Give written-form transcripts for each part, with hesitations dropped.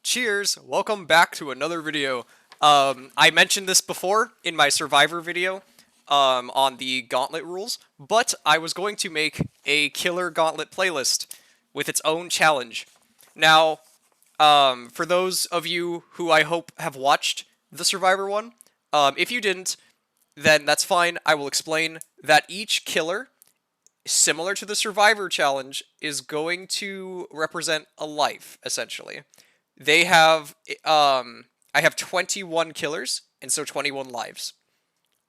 Cheers! Welcome back to another video. I mentioned this before in my Survivor video on the Gauntlet rules, but I was going to make a killer Gauntlet playlist with its own challenge. Now, for those of you who I hope have watched the Survivor one, if you didn't, then that's fine. I will explain that each killer, similar to the Survivor challenge, is going to represent a life, essentially. They have, I have 21 killers, and so 21 lives.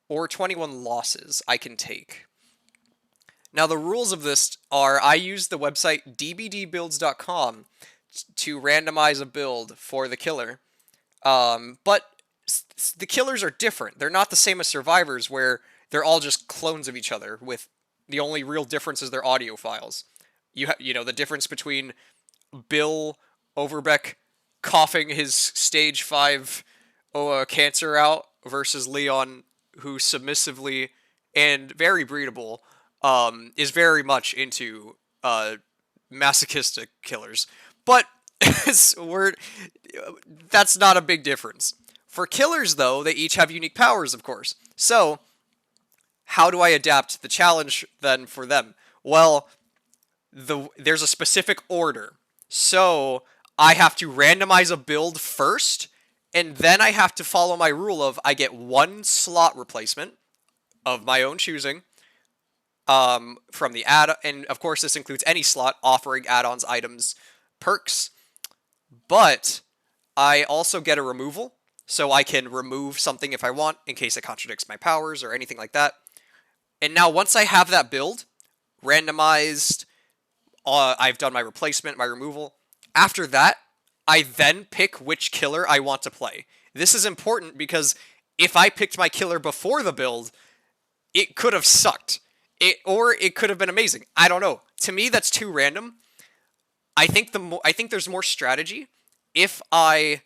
Or 21 losses I can take. Now, the rules of this are I use the website dbdbuilds.com to randomize a build for the killer. But the killers are different. They're not the same as survivors, where they're all just clones of each other, with the only real difference is their audio files. You know, the difference between Bill Overbeck coughing his stage 5 cancer out versus Leon, who submissively and very breedable is very much into masochistic killers. But that's not a big difference. For killers, though, they each have unique powers, of course. So, how do I adapt the challenge then for them? Well, there's a specific order. So, I have to randomize a build first, and then I have to follow my rule of I get one slot replacement of my own choosing from the and of course this includes any slot offering add-ons, items, perks, but I also get a removal, so I can remove something if I want in case it contradicts my powers or anything like that. And now once I have that build randomized, I've done my replacement, my removal. After that, I then pick which killer I want to play. This is important because if I picked my killer before the build, it could have sucked. Or it could have been amazing. I don't know. To me, that's too random. I think there's more strategy if I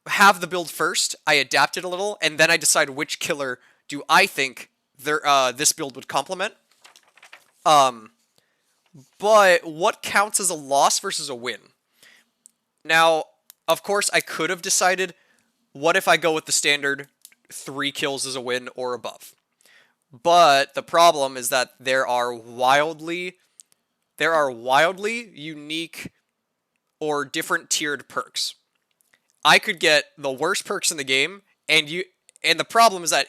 have the build first, I adapt it a little, and then I decide which killer do I think this build would complement. But what counts as a loss versus a win? Now, of course, I could have decided, what if I go with the standard 3 kills as a win or above? But the problem is that there are wildly unique or different tiered perks. I could get the worst perks in the game, and the problem is that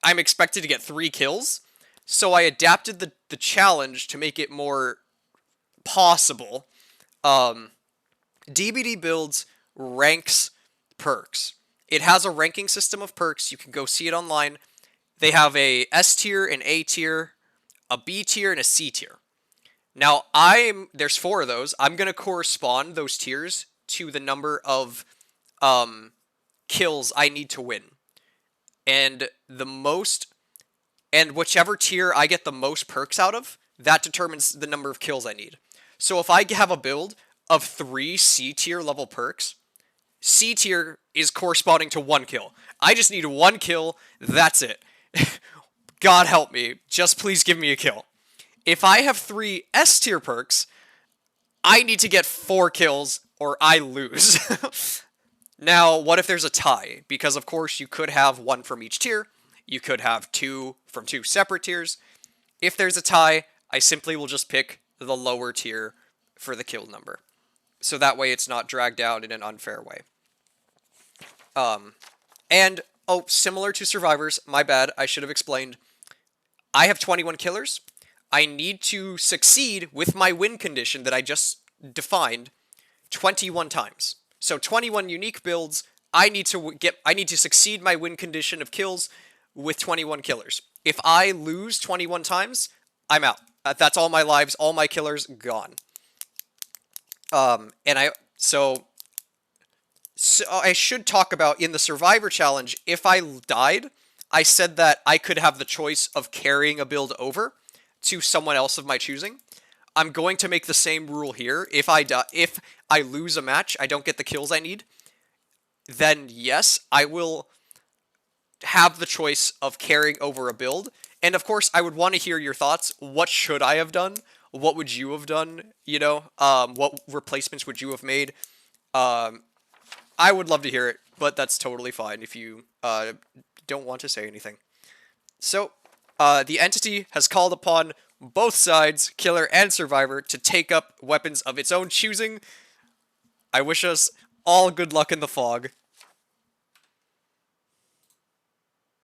I'm expected to get 3 kills, so I adapted the challenge to make it more possible. DBD Builds ranks perks. It has a ranking system of perks. You can go see it online. They have a S tier, an A tier, a B tier, and a C tier. Now, there's 4 of those. I'm going to correspond those tiers to the number of kills I need to win. And whichever tier I get the most perks out of, that determines the number of kills I need. So if I have a build of 3 C tier level perks, C tier is corresponding to 1 kill. I just need 1 kill, that's it. God help me, just please give me a kill. If I have 3 S tier perks, I need to get 4 kills or I lose. Now, what if there's a tie? Because of course you could have 1 from each tier, you could have 2 from 2 separate tiers. If there's a tie, I simply will just pick the lower tier for the kill number. So that way it's not dragged out in an unfair way. Similar to Survivors, my bad, I should have explained. I have 21 killers. I need to succeed with my win condition that I just defined 21 times. So 21 unique builds, I need to succeed my win condition of kills with 21 killers. If I lose 21 times, I'm out. That's all my lives, all my killers gone. So I should talk about in the Survivor Challenge, if I died, I said that I could have the choice of carrying a build over to someone else of my choosing. I'm going to make the same rule here. If I lose a match, I don't get the kills I need, then yes, I will have the choice of carrying over a build. And of course, I would want to hear your thoughts. What should I have done? What would you have done? You know, what replacements would you have made? I would love to hear it, but that's totally fine if you don't want to say anything. So, the entity has called upon both sides, killer and survivor, to take up weapons of its own choosing. I wish us all good luck in the fog.